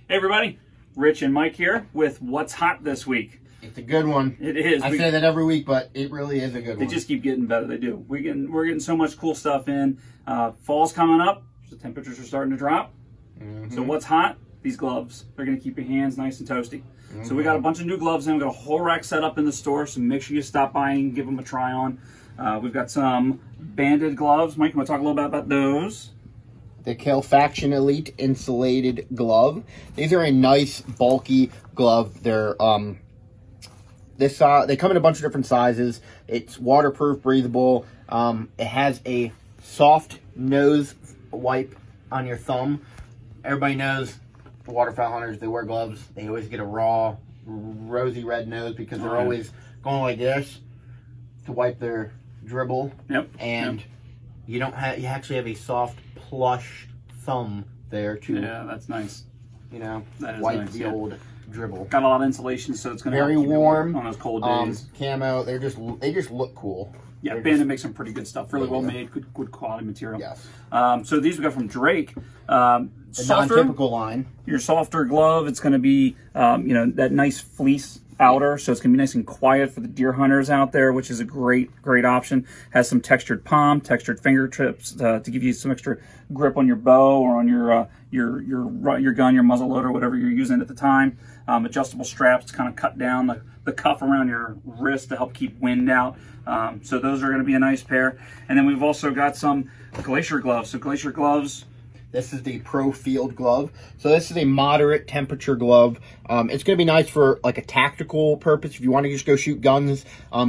Hey everybody, Rich and Mike here with What's Hot This Week. It's a good one. It is. I say that every week, but it really is a good one. They just keep getting better. They do. We're getting so much cool stuff in. Fall's coming up. The temperatures are starting to drop. So what's hot? These gloves. They're going to keep your hands nice and toasty. So we got a bunch of new gloves in. We've got a whole rack set up in the store, so make sure you stop by and give them a try on. We've got some banded gloves. Mike, you want to talk a little bit about those? The Kale Faction Elite Insulated Glove. These are a nice, bulky glove. They're they come in a bunch of different sizes. It's waterproof, breathable. It has a soft nose wipe on your thumb. Everybody knows the waterfowl hunters, they wear gloves. They always get a raw, rosy red nose because they're always going like this to wipe their dribble. And you don't have, you actually have a soft, plush thumb there to, that's nice. You know, that is wipe nice, the old dribble. Got a lot of insulation, so it's going to very warm on those cold days. Camo, they just look cool. Yeah, Bandit makes some pretty good stuff. Really well made, good quality material. Yes. So these we got from Drake. The non-typical line. Your softer glove. It's going to be, you know, that nice fleece outer, so it's going to be nice and quiet for the deer hunters out there, which is a great option. Has some textured palm, textured fingertips to give you some extra grip on your bow or on your gun, your muzzle loader, whatever you're using at the time. Adjustable straps to kind of cut down the cuff around your wrist to help keep wind out. So those are going to be a nice pair. And then we've also got some Glacier Gloves. So Glacier Gloves. This is the Pro Field Glove. So this is a moderate temperature glove. It's going to be nice for like a tactical purpose. If you want to just go shoot guns,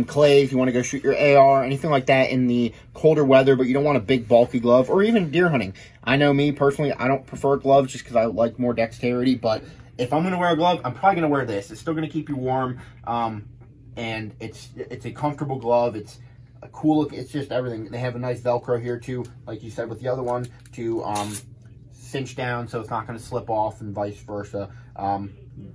clay, if you want to go shoot your AR, anything like that in the colder weather, but you don't want a big bulky glove, or even deer hunting. I know me personally, I don't prefer gloves just because I like more dexterity, but if I'm going to wear a glove, I'm probably going to wear this. It's still going to keep you warm, and it's a comfortable glove. It's a cool look. It's just everything. They have a nice Velcro here too, like you said with the other one, to cinch down so it's not going to slip off, and vice versa.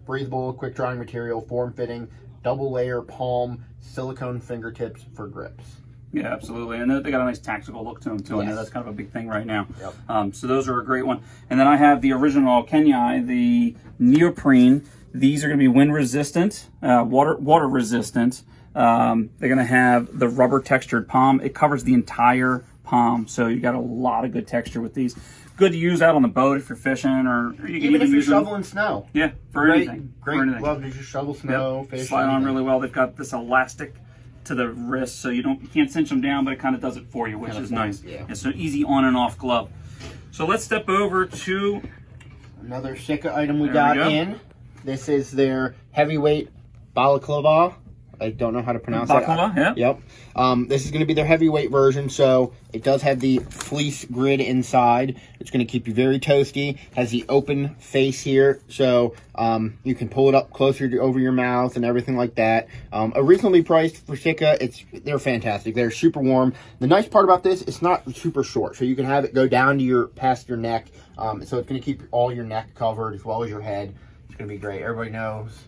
Breathable, quick drying material, form fitting, double layer palm, silicone fingertips for grips. Yeah, absolutely. And they got a nice tactical look to them too. I know that's kind of a big thing right now. Yep. So those are a great one. And then I have the original Kenyai, the neoprene. These are going to be wind resistant, water resistant. They're going to have the rubber textured palm. It covers the entire palm, so you got a lot of good texture with these. Good to use out on the boat if you're fishing, or you can even if you're shoveling snow. Yeah, for anything. Great glove to just shovel snow, fish. Slide on really well. They've got this elastic to the wrist, so you can't cinch them down, but it kind of does it for you, which is nice. Yeah. It's an easy on and off glove. So let's step over to another Sika item we got in. This is their heavyweight Balaclava. I don't know how to pronounce Balaclava, that. Yep. This is going to be their heavyweight version, so it does have the fleece grid inside. It's going to keep you very toasty. Has the open face here, so you can pull it up closer to over your mouth and everything like that. A reasonably priced for Sika. They're fantastic. They're super warm. The nice part about this, it's not super short, so you can have it go down to past your neck. So it's going to keep all your neck covered as well as your head. It's going to be great. Everybody knows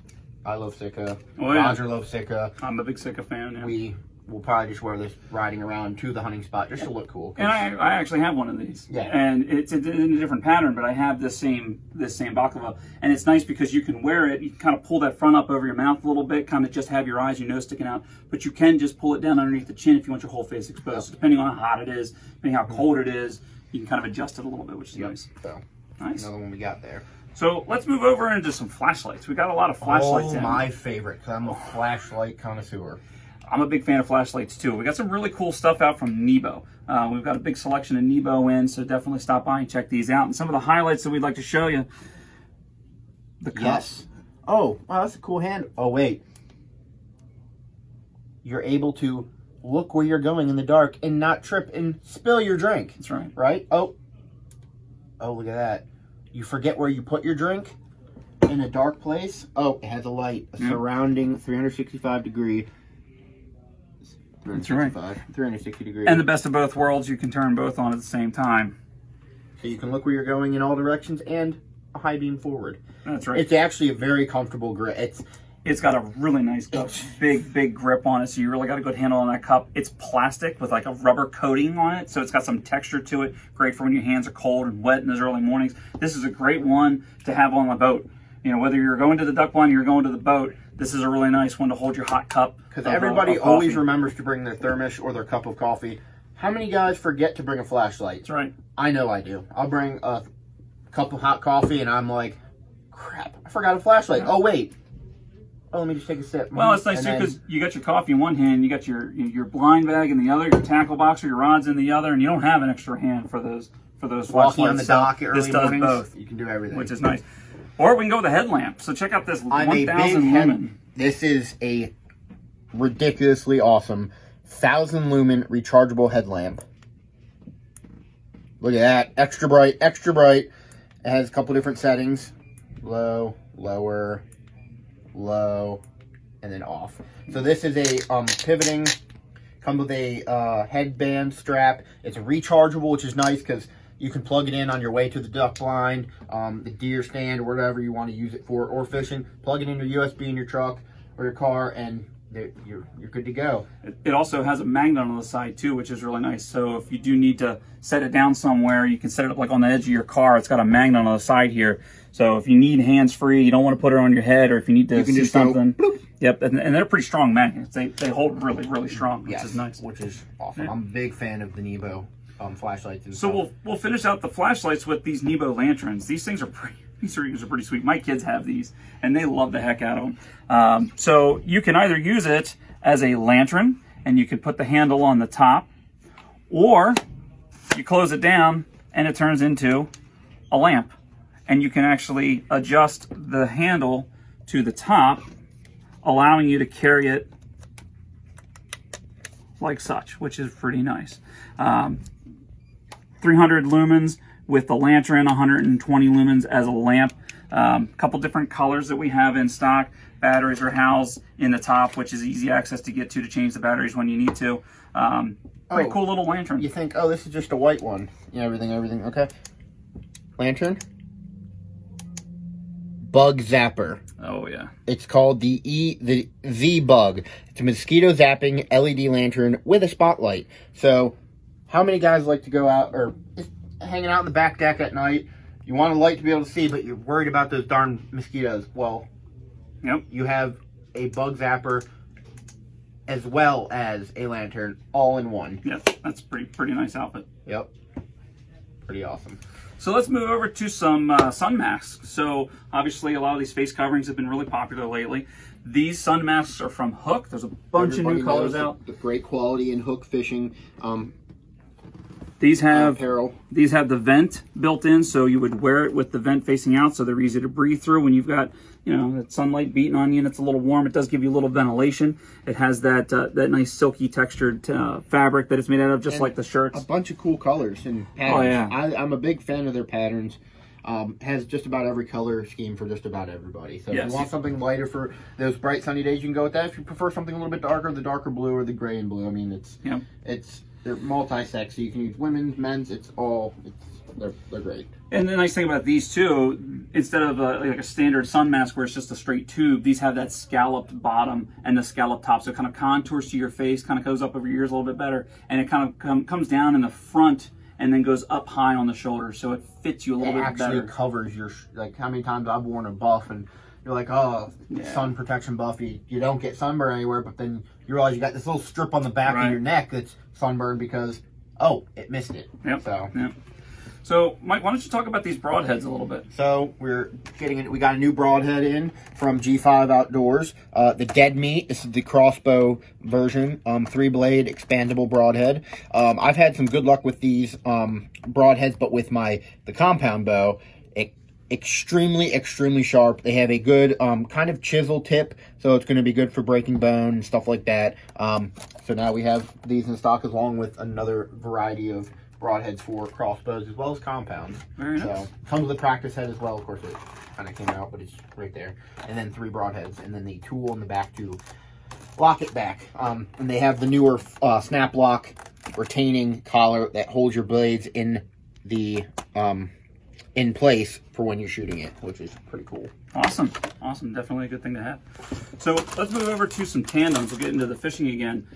I love Sika. Roger loves Sika. I'm a big Sika fan. Yeah. We will probably just wear this riding around to the hunting spot just to look cool. And I actually have one of these. Yeah. And it's in a different pattern, but I have this same Balaclava. And it's nice because you can wear it. You can kind of pull that front up over your mouth a little bit, kind of just have your eyes, your nose sticking out. But you can just pull it down underneath the chin if you want your whole face exposed. So depending on how hot it is, depending how cold it is, you can kind of adjust it a little bit, which is nice. So nice. Another one we got there. So let's move over into some flashlights. We got a lot of flashlights in. My favorite, because I'm a flashlight connoisseur. I'm a big fan of flashlights too. We got some really cool stuff out from Nebo. We've got a big selection of Nebo in, so definitely stop by and check these out. And some of the highlights that we'd like to show you. The cup. Yes. Oh, wow, that's a cool hand. Oh, wait. You're able to look where you're going in the dark and not trip and spill your drink. That's right. Right? Oh, look at that. You forget where you put your drink in a dark place. Oh, it has a light, a surrounding 365 degree. 360 degrees. And the best of both worlds, you can turn both on at the same time. So you can look where you're going in all directions and a high beam forward. That's right. It's actually a very comfortable grip. It's got a really nice, big grip on it, so you really got a good handle on that cup. It's plastic with like a rubber coating on it, so it's got some texture to it. Great for when your hands are cold and wet in those early mornings. This is a great one to have on the boat. You know, whether you're going to the duck blind or you're going to the boat, this is a really nice one to hold your hot cup. Because everybody always remembers to bring their thermos or their cup of coffee. How many guys forget to bring a flashlight? That's right. I know I do. I'll bring a cup of hot coffee and I'm like, crap, I forgot a flashlight. Oh, wait. Oh, let me just take a sip. Well, it's nice too because you got your coffee in one hand, you got your blind bag in the other, your tackle box or your rods in the other, and you don't have an extra hand for those walking on the dock early this does mornings, both. You can do everything, which is nice. Or we can go with a headlamp. So check out this 1,000 lumen. This is a ridiculously awesome 1,000 lumen rechargeable headlamp. Look at that, extra bright, extra bright. It has a couple different settings: low, lower, low, and then off. So this is a pivoting, comes with a headband strap. It's rechargeable, which is nice because you can plug it in on your way to the duck blind, the deer stand, or whatever you want to use it for, or fishing. Plug it into USB in your truck or your car, and you're good to go. It also has a magnet on the side too, which is really nice. So if you do need to set it down somewhere, you can set it up like on the edge of your car. It's got a magnet on the side here. So if you need hands-free, you don't want to put it on your head, or if you need to see something. Yep, and they're pretty strong magnets. They hold really strong, which is nice. Which is awesome. Yeah. I'm a big fan of the Nebo flashlights. And so we'll finish out the flashlights with these Nebo Lanterns. These things are pretty. These are pretty sweet. My kids have these, and they love the heck out of them. So you can either use it as a lantern, and you can put the handle on the top, or you close it down, and it turns into a lamp. And you can actually adjust the handle to the top, allowing you to carry it like such, which is pretty nice. 300 lumens with the lantern, 120 lumens as a lamp. A couple different colors that we have in stock. Batteries are housed in the top, which is easy access to get to change the batteries when you need to. Pretty cool little lantern. You think, oh, this is just a white one. Yeah, everything, okay. Lantern. Bug Zapper. Oh yeah. It's called the Z Bug. It's a mosquito zapping LED lantern with a spotlight. So, how many guys like to go out or just hanging out in the back deck at night? You want a light to be able to see, but you're worried about those darn mosquitoes. Well, yep. You have a Bug Zapper as well as a lantern all in one. Yep, that's pretty nice outfit. Yep. Pretty awesome. So let's move over to some sun masks. So obviously a lot of these face coverings have been really popular lately. These sun masks are from Hook. There's a bunch of new colors out. The great quality in Hook fishing. These have apparel. These have the vent built in, so you would wear it with the vent facing out, so they're easy to breathe through when you've got, you know, that sunlight beating on you and it's a little warm. It does give you a little ventilation. It has that that nice silky textured fabric that it's made out of, just like the shirts. A bunch of cool colors and patterns. Oh yeah, I'm a big fan of their patterns. Has just about every color scheme for just about everybody. So if you want something lighter for those bright sunny days, you can go with that. If you prefer something a little bit darker, the darker blue or the gray and blue. I mean, they're multi-sex, so you can use women's, men's. They're great. And the nice thing about these too, instead of like a standard sun mask where it's just a straight tube, these have that scalloped bottom and the scalloped top, so it kind of contours to your face, kind of goes up over your ears a little bit better, and it kind of comes down in the front and then goes up high on the shoulders, so it fits you a little bit better. It actually covers your, like how many times I've worn a buff and you're like, oh, sun protection buff, you don't get sunburn anywhere, but then you realize you got this little strip on the back of your neck that's sunburned because, oh, it missed it. Yep. So, Mike, why don't you talk about these broadheads a little bit? So, we got a new broadhead in from G5 Outdoors. The Dead Meat, this is the crossbow version, 3-blade expandable broadhead. I've had some good luck with these broadheads, but with the compound bow, extremely sharp. They have a good kind of chisel tip, so it's going to be good for breaking bone and stuff like that. So now we have these in stock along with another variety of broadheads for crossbows as well as compounds. Very nice. So comes with a practice head as well. Of course, it kind of came out, but it's right there. And then 3 broadheads, and then the tool in the back to lock it back. And they have the newer snap lock retaining collar that holds your blades in the in place for when you're shooting it, which is pretty cool. Awesome. Awesome. Definitely a good thing to have. So let's move over to some tandems. We'll get into the fishing again.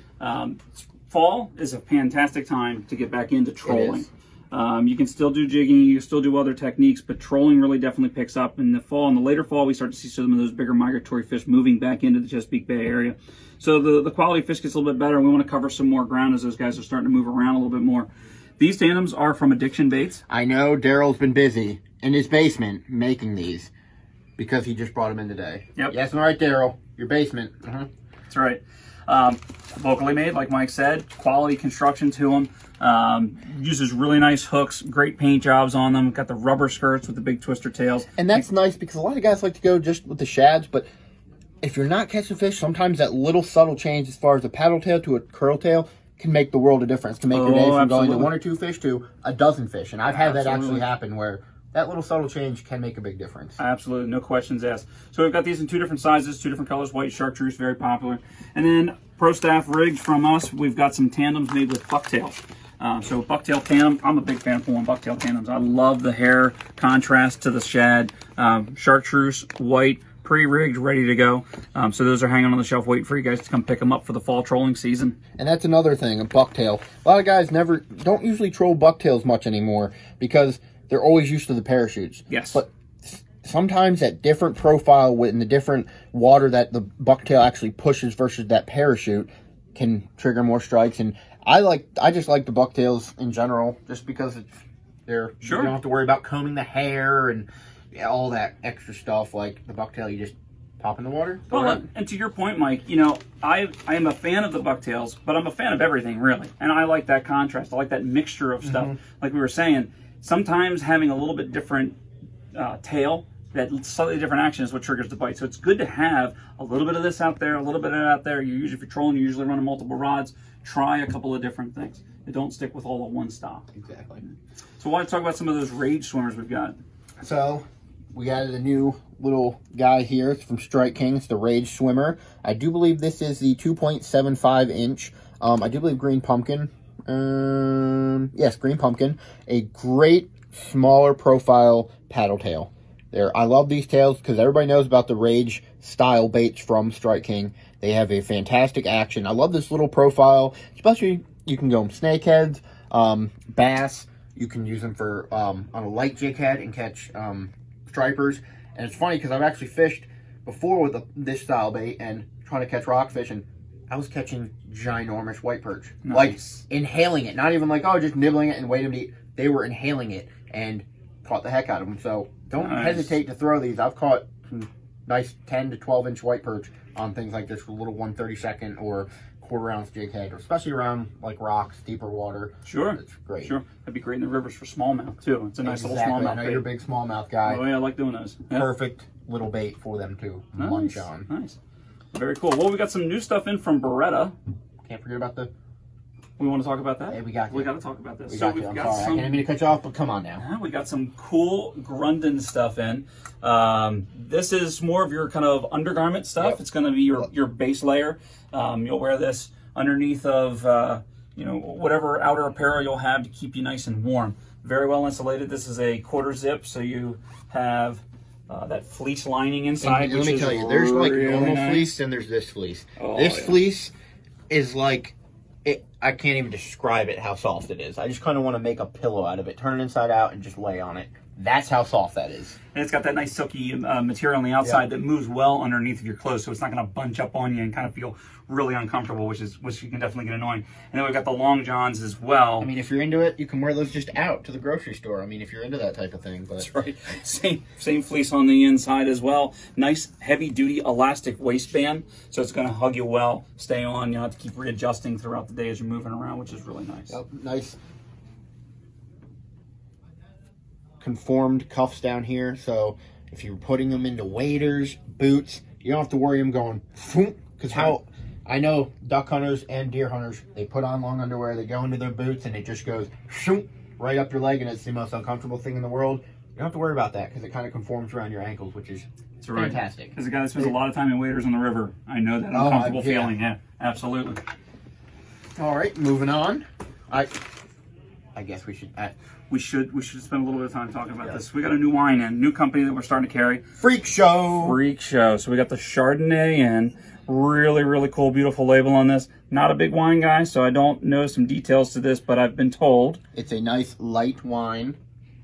Fall is a fantastic time to get back into trolling. You can still do jigging, you can still do other techniques, but trolling really definitely picks up in the fall. In the later fall, we start to see some of those bigger migratory fish moving back into the Chesapeake Bay area. So the quality of fish gets a little bit better, and we want to cover some more ground as those guys are starting to move around a little bit more. These tandems are from Addiction Baits. I know Daryl's been busy in his basement making these because he just brought them in today. Yep. Yes, all right, Daryl. Your basement. That's right. Locally made, like Mike said, quality construction to them. Uses really nice hooks, great paint jobs on them. Got the rubber skirts with the big twister tails. And that's nice because a lot of guys like to go just with the shads, but if you're not catching fish, sometimes that little subtle change as far as a paddle tail to a curl tail can make the world a difference, to make your day from going to 1 or 2 fish to a dozen fish. And I've had that actually happen where that little subtle change can make a big difference. Absolutely, no questions asked. So we've got these in 2 different sizes, 2 different colors, white chartreuse, very popular. And then Pro Staff rigged from us, we've got some tandems made with bucktail. So bucktail tandem, I'm a big fan of pulling bucktail tandems. I love the hair contrast to the shad. Chartreuse, white, pre-rigged, ready to go. So those are hanging on the shelf waiting for you guys to come pick them up for the fall trolling season. And that's another thing, a bucktail. A lot of guys don't usually troll bucktails much anymore because they're always used to the parachutes. Yes. But sometimes that different profile in the different water that the bucktail actually pushes versus that parachute can trigger more strikes. And I just like the bucktails in general, just because you don't have to worry about combing the hair and all that extra stuff. Like the bucktail, you just pop in the water. Well, and to your point, Mike, you know, I am a fan of the bucktails, but I'm a fan of everything, really. And I like that contrast. I like that mixture of stuff. Like we were saying, sometimes having a little bit different tail, that slightly different action is what triggers the bite. So it's good to have a little bit of this out there, a little bit of that out there. If you're trolling, you usually run multiple rods. Try a couple of different things. You don't stick with all at one stop. Exactly. So I want to talk about some of those rage swimmers we've got. So we added a new little guy here. It's from Strike King. It's the Rage Swimmer. I do believe this is the 2.75 inch. I do believe green pumpkin. Yes, green pumpkin. A great smaller profile paddle tail. I love these tails because everybody knows about the Rage style baits from Strike King. They have a fantastic action. I love this little profile, especially you can go snakeheads, bass. You can use them for on a light jig head and catch stripers. And it's funny because I've actually fished before with this style bait and trying to catch rockfish, and I was catching ginormous white perch. Nice. Like inhaling it, not even like, oh, just nibbling it and waiting to eat. They were inhaling it and caught the heck out of them. So don't hesitate to throw these. I've caught some nice 10 to 12 inch white perch on things like this with a little 1/32 or quarter-ounce jig head, or especially around like rocks, deeper water. Sure. It's great. Sure. That'd be great in the rivers for smallmouth too. It's a nice little smallmouth. I know you're a big smallmouth guy. Oh yeah, I like doing those. Yep. Perfect little bait for them to munch on. Nice. Very cool. Well, we got some new stuff in from Beretta. Can't forget about the... We want to talk about that? Hey, we got to talk about this. We've got some... I didn't mean to cut you off, but come on now. We got some cool Grundon stuff in. This is more of your kind of undergarment stuff. Yep. It's going to be your base layer. You'll wear this underneath of, whatever outer apparel you'll have to keep you nice and warm. Very well insulated. This is a quarter zip, so you have that fleece lining inside. And let me tell you, there's like normal fleece and there's this fleece. This fleece is like... I can't even describe it how soft it is. I just kind of want to make a pillow out of it, turn it inside out, and just lay on it. That's how soft that is. And it's got that nice silky material on the outside that moves well underneath of your clothes, so it's not going to bunch up on you and kind of feel really uncomfortable, which you can definitely get annoying. And then we've got the long johns as well. I mean, if you're into it, you can wear those just out to the grocery store. I mean, if you're into that type of thing. But that's right. Same fleece on the inside as well. Nice heavy-duty elastic waistband, so it's going to hug you well, stay on. You don't have to keep readjusting throughout the day as you're moving around, which is really nice. Yep, nice. Conformed cuffs down here, so if you're putting them into waders, boots, you don't have to worry them going because how I know duck hunters and deer hunters, they put on long underwear, they go into their boots, and it just goes right up your leg, and it's the most uncomfortable thing in the world. You don't have to worry about that because it kind of conforms around your ankles, which is fantastic. As a guy that spends a lot of time in waders on the river, I know that uncomfortable feeling. Yeah, absolutely. All right, moving on. I guess we should. We should spend a little bit of time talking about this. We got a new wine in, new company that we're starting to carry. Freak Show. Freak Show. So we got the Chardonnay in. Really, really cool, beautiful label on this. Not a big wine guy, so I don't know some details to this, but I've been told it's a nice light wine.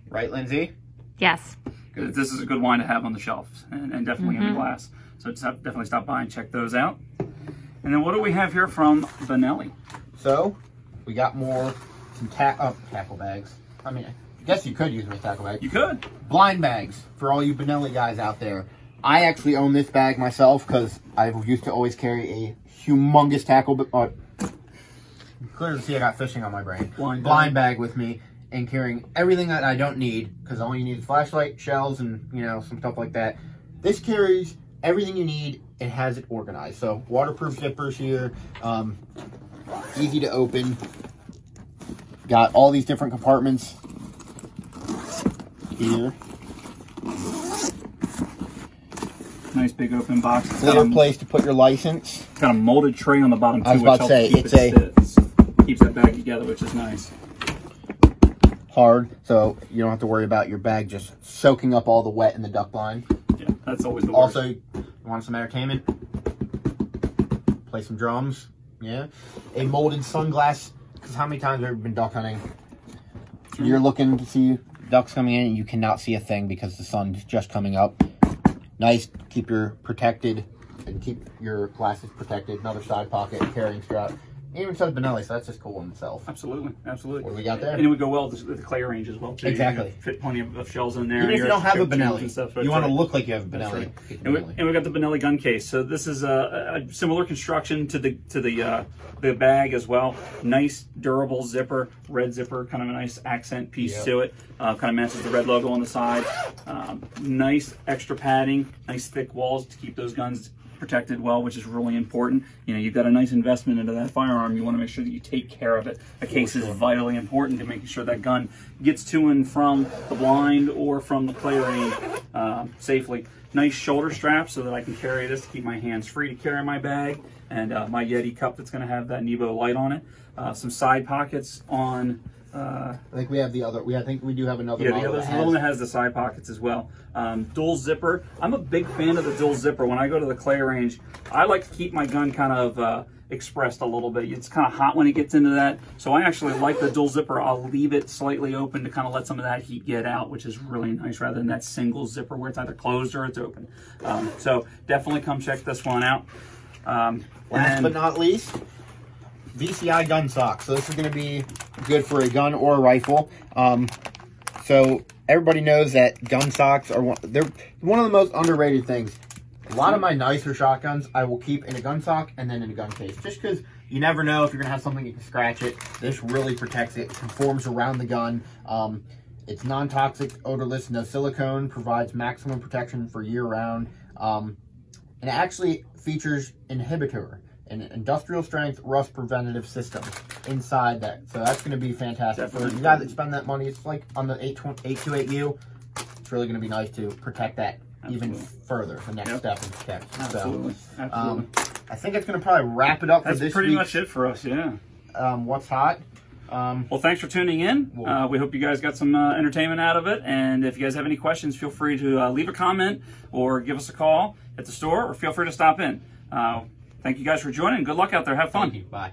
Right, Lindsay? Yes. Good. This is a good wine to have on the shelves, and definitely in the glass. So just definitely stop by and check those out. And then what do we have here from Benelli? So we got some tackle bags. I mean, I guess you could use them as tackle bags. You could. Blind bags for all you Benelli guys out there. I actually own this bag myself because I used to always carry a humongous tackle. Clearly see I got fishing on my brain. Blind bag with me and carrying everything that I don't need because all you need is flashlight, shells, and some stuff like that. This carries everything you need. It has it organized. So waterproof zippers here, easy to open. Got all these different compartments here. Nice big open box. It's Clear place to put your license. Got a molded tray on the bottom too, I was about to say, keeps that bag together, which is nice. Hard, so you don't have to worry about your bag just soaking up all the wet in the duck blind. Yeah, that's always the worst. Also, you want some entertainment? Play some drums. Yeah. A molded sunglass, because how many times have you been duck hunting? You're looking to see ducks coming in and you cannot see a thing because the sun's just coming up. Nice, keep your protected and keep your glasses protected. Another side pocket, carrying strap. Even says Benelli, so that's just cool in itself. Absolutely, absolutely. What do we got there? And it would go well with the clay range as well, too. Exactly. You fit plenty of shells in there. Even if you don't have a Benelli, stuff, you want to look like you have a That's Benelli. right. And we got the Benelli Gun Case. So this is a similar construction to the bag as well. Nice, durable zipper, red zipper, kind of a nice accent piece to it. Kind of matches the red logo on the side. Nice extra padding, nice thick walls to keep those guns protected well, which is really important. You've got a nice investment into that firearm. You want to make sure that you take care of it. A case is vitally important to making sure that gun gets to and from the blind or from the clay range safely. Nice shoulder strap so that I can carry this to keep my hands free to carry my bag, and my Yeti cup that's going to have that Nebo light on it. Some side pockets on. I think we have the other. I think we do have another. Yeah, there's another one that has the side pockets as well. Dual zipper. I'm a big fan of the dual zipper. When I go to the clay range, I like to keep my gun kind of expressed a little bit. It's kind of hot when it gets into that, so I actually like the dual zipper. I'll leave it slightly open to kind of let some of that heat get out, which is really nice, rather than that single zipper where it's either closed or it's open. So definitely come check this one out. Last but not least, VCI gun socks. So this is going to be good for a gun or a rifle. So everybody knows that gun socks are they're one of the most underrated things. A lot of my nicer shotguns I will keep in a gun sock and then in a gun case, just because you never know if you're gonna have something you can scratch it. This really protects it. It conforms around the gun. It's non-toxic, odorless, no silicone, provides maximum protection for year-round, and it actually features inhibitor, an industrial strength rust preventative system inside that. So that's going to be fantastic for you guys that spend that money. It's like on the 828U. It's really going to be nice to protect that even further. The next step in protection. Absolutely. So, Absolutely. I think it's going to probably wrap it up for this week. That's pretty much it for us. Yeah. What's hot? Well, thanks for tuning in. We hope you guys got some entertainment out of it. And if you guys have any questions, feel free to leave a comment or give us a call at the store, or feel free to stop in. Thank you guys for joining. Good luck out there. Have fun. Thank you. Bye.